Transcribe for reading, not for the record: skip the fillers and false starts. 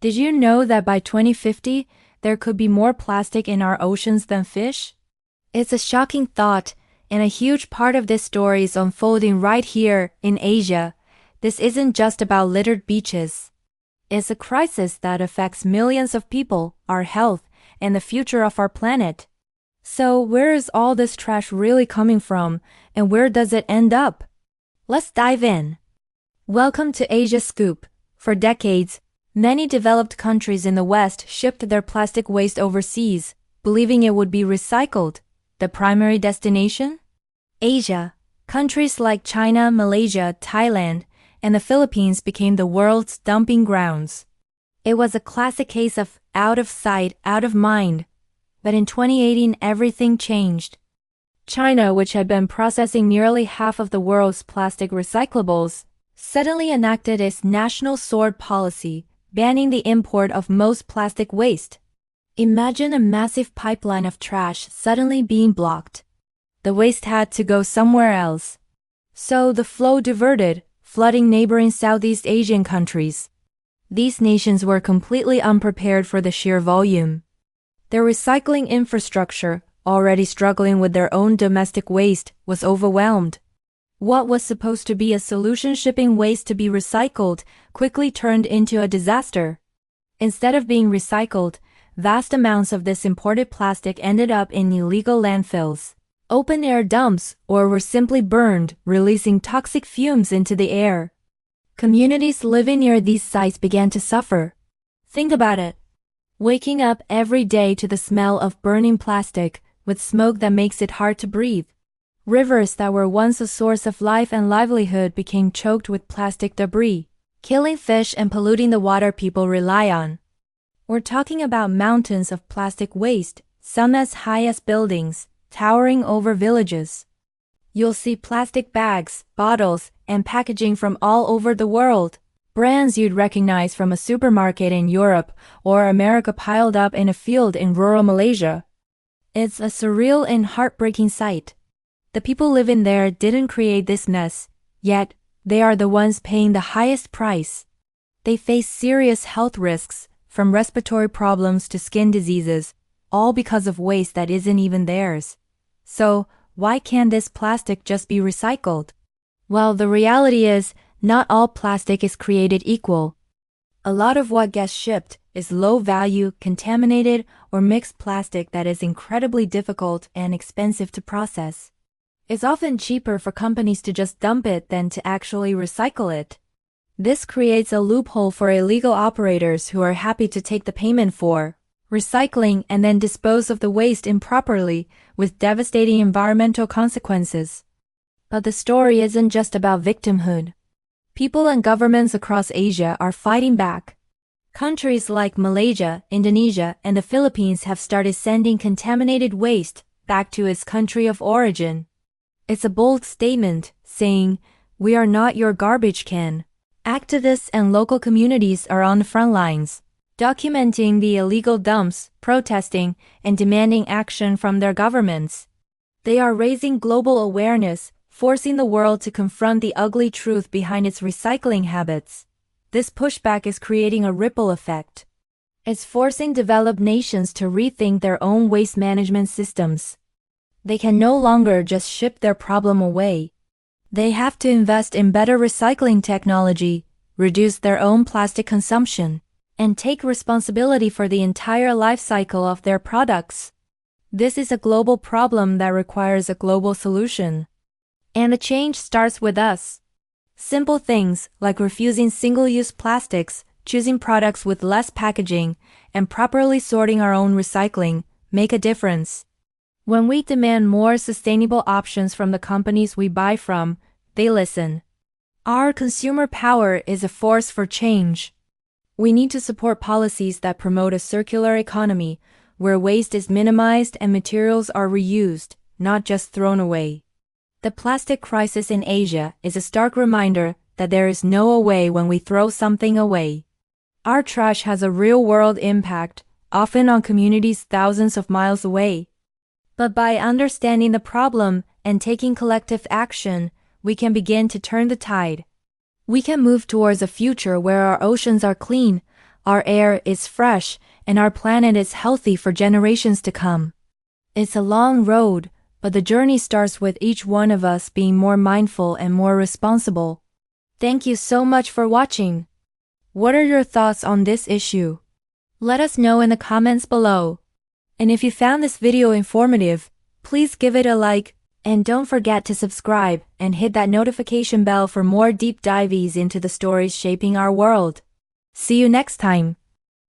Did you know that by 2050, there could be more plastic in our oceans than fish? It's a shocking thought, and a huge part of this story is unfolding right here in Asia. This isn't just about littered beaches. It's a crisis that affects millions of people, our health, and the future of our planet. So where is all this trash really coming from, and where does it end up? Let's dive in. Welcome to Asia Scoop. For decades, many developed countries in the West shipped their plastic waste overseas, believing it would be recycled. The primary destination? Asia. Countries like China, Malaysia, Thailand, and the Philippines became the world's dumping grounds. It was a classic case of out of sight, out of mind. But in 2018, everything changed. China, which had been processing nearly half of the world's plastic recyclables, suddenly enacted its national sword policy, banning the import of most plastic waste. Imagine a massive pipeline of trash suddenly being blocked. The waste had to go somewhere else. So the flow diverted, flooding neighboring Southeast Asian countries. These nations were completely unprepared for the sheer volume. Their recycling infrastructure, already struggling with their own domestic waste, was overwhelmed. What was supposed to be a solution, shipping waste to be recycled, quickly turned into a disaster. Instead of being recycled, vast amounts of this imported plastic ended up in illegal landfills, open-air dumps, or were simply burned, releasing toxic fumes into the air. Communities living near these sites began to suffer. Think about it. Waking up every day to the smell of burning plastic, with smoke that makes it hard to breathe. Rivers that were once a source of life and livelihood became choked with plastic debris, killing fish and polluting the water people rely on. We're talking about mountains of plastic waste, some as high as buildings, towering over villages. You'll see plastic bags, bottles, and packaging from all over the world. Brands you'd recognize from a supermarket in Europe or America piled up in a field in rural Malaysia. It's a surreal and heartbreaking sight. The people living there didn't create this mess, yet they are the ones paying the highest price. They face serious health risks, from respiratory problems to skin diseases, all because of waste that isn't even theirs. So, why can't this plastic just be recycled? Well, the reality is, not all plastic is created equal. A lot of what gets shipped is low-value, contaminated, or mixed plastic that is incredibly difficult and expensive to process. It's often cheaper for companies to just dump it than to actually recycle it. This creates a loophole for illegal operators who are happy to take the payment for recycling and then dispose of the waste improperly, with devastating environmental consequences. But the story isn't just about victimhood. People and governments across Asia are fighting back. Countries like Malaysia, Indonesia, and the Philippines have started sending contaminated waste back to its country of origin. It's a bold statement, saying, "We are not your garbage can." Activists and local communities are on the front lines, documenting the illegal dumps, protesting, and demanding action from their governments. They are raising global awareness, forcing the world to confront the ugly truth behind its recycling habits. This pushback is creating a ripple effect. It's forcing developed nations to rethink their own waste management systems. They can no longer just ship their problem away. They have to invest in better recycling technology, reduce their own plastic consumption, and take responsibility for the entire life cycle of their products. This is a global problem that requires a global solution. And the change starts with us. Simple things like refusing single-use plastics, choosing products with less packaging, and properly sorting our own recycling make a difference. When we demand more sustainable options from the companies we buy from, they listen. Our consumer power is a force for change. We need to support policies that promote a circular economy, where waste is minimized and materials are reused, not just thrown away. The plastic crisis in Asia is a stark reminder that there is no away when we throw something away. Our trash has a real-world impact, often on communities thousands of miles away. But by understanding the problem and taking collective action, we can begin to turn the tide. We can move towards a future where our oceans are clean, our air is fresh, and our planet is healthy for generations to come. It's a long road, but the journey starts with each one of us being more mindful and more responsible. Thank you so much for watching. What are your thoughts on this issue? Let us know in the comments below. And if you found this video informative, please give it a like, and don't forget to subscribe and hit that notification bell for more deep dives into the stories shaping our world. See you next time.